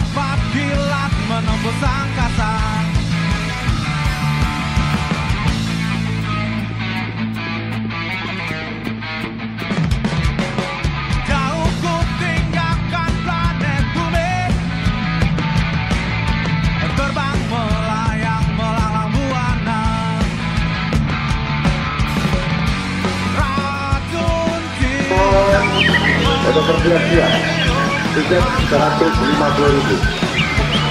cepat kilat menembus angkasa. Jauh ku tinggalkan planet bumi, terbang melayang melanglang buana. Racun cinta Untuk persiap-siap, tiket 150.000.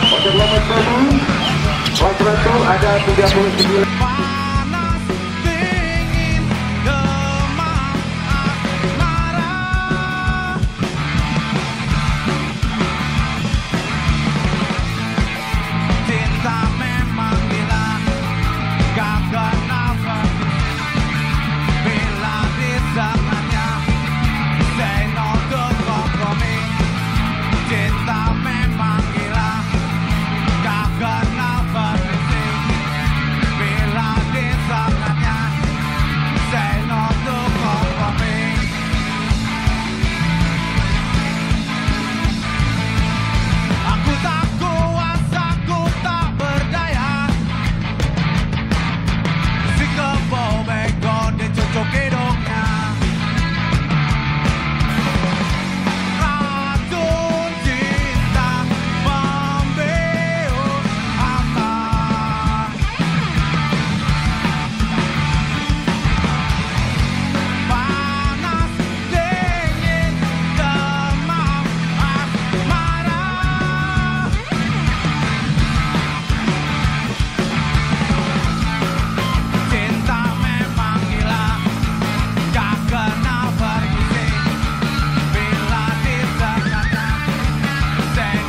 Untuk nomor 1, kontrato ada 39. panas, dingin, demam, asmara. Cinta memang gila, gak kenal bila disengatnya. Say no to kompromi. Cinta memang gila, gak kenal permisi. Bila disengatnya. Say no to kompromi. Aku tak kuasa, aku tak berdaya. Si kebo bego dicucuk hidungnya. Racun cinta membius hamba. Panas, dingin, demam, asmara. Cinta memang gila, gak kenal permisi. Bila disengatnya, say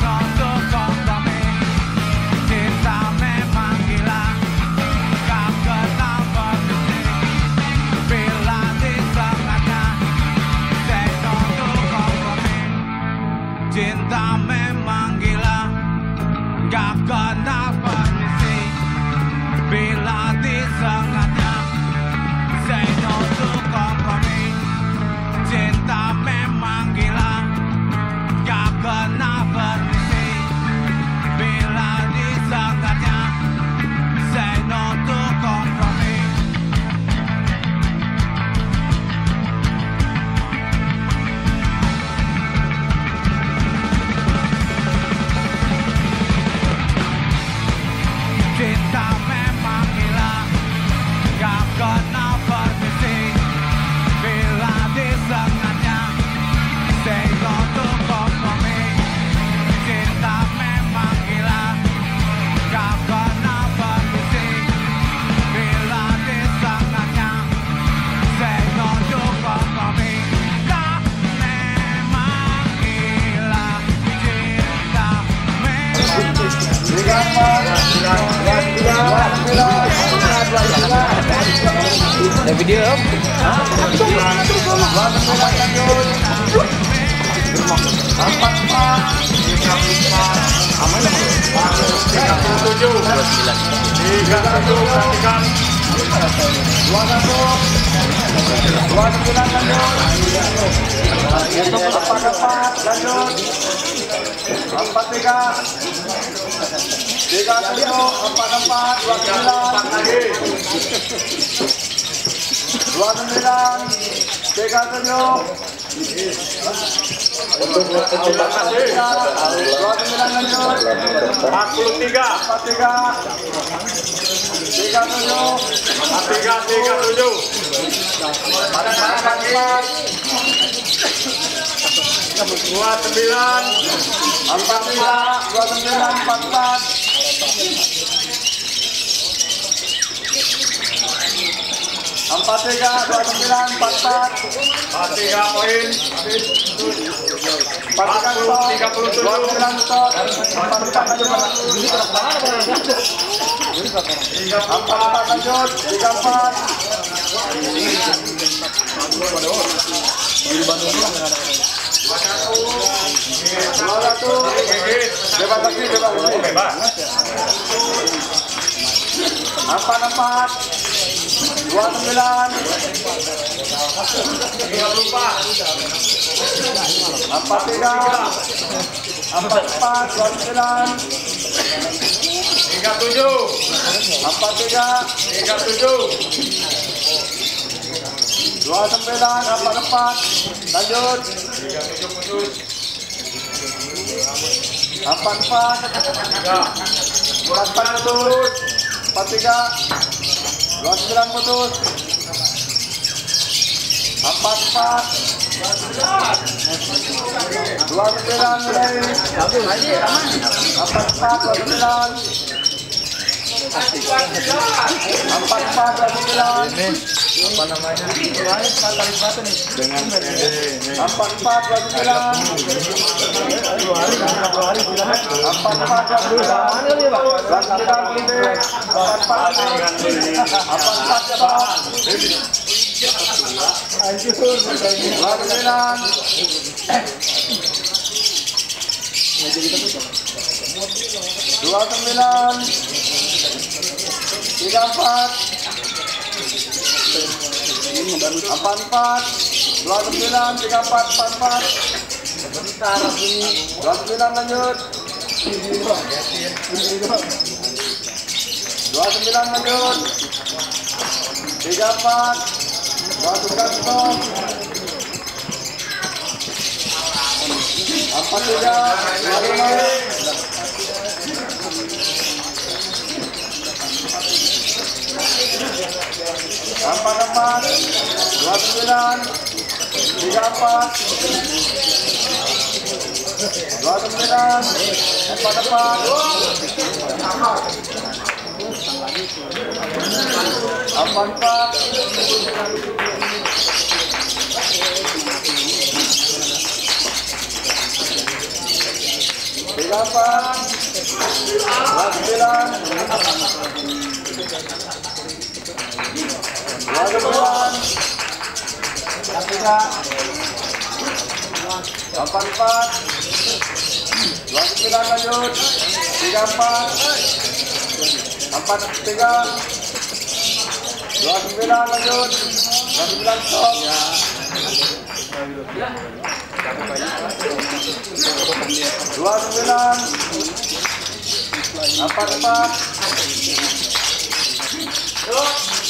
no to kompromi. Cinta memang gila, gak kenal permisi. Bila disengatnya, say no to kompromi. Cinta memang gila, gak kenal permisi. Bila disengatnya, say no to kompromi. Cinta memang gila, gak kenal permisi. Bila disengatnya, say no to kompromi. Cinta memang gila, gak kenal permisi. Bila disengatnya, say no to kompromi. Cinta memang gila, gak kenal permisi. Bila disengatnya, say no to kompromi. Tak memang gila, cinta Ada video om? Apa 44 29 37 43 37 29 44 lanjut 37 putus 44 44 putus 43 29 putus 44 29 mulai 44 29 Apa namanya? Dengan 44 lanjut 29 lanjut 34 29 stop 43 44 29 34 29 lanjut 34 43 29 lanjut 29 stop 29 44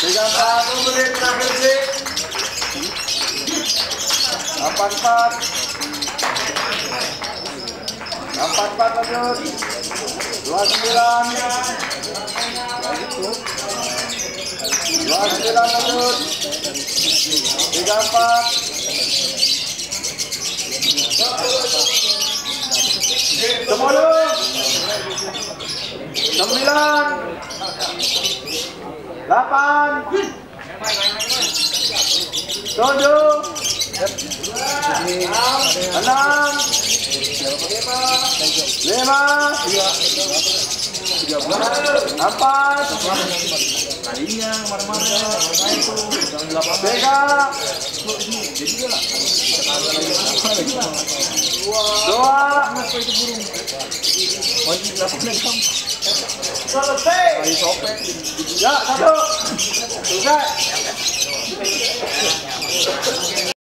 34 menit terakhir sih 44 lanjut 29 lanjut 34 10 9 8 selesai.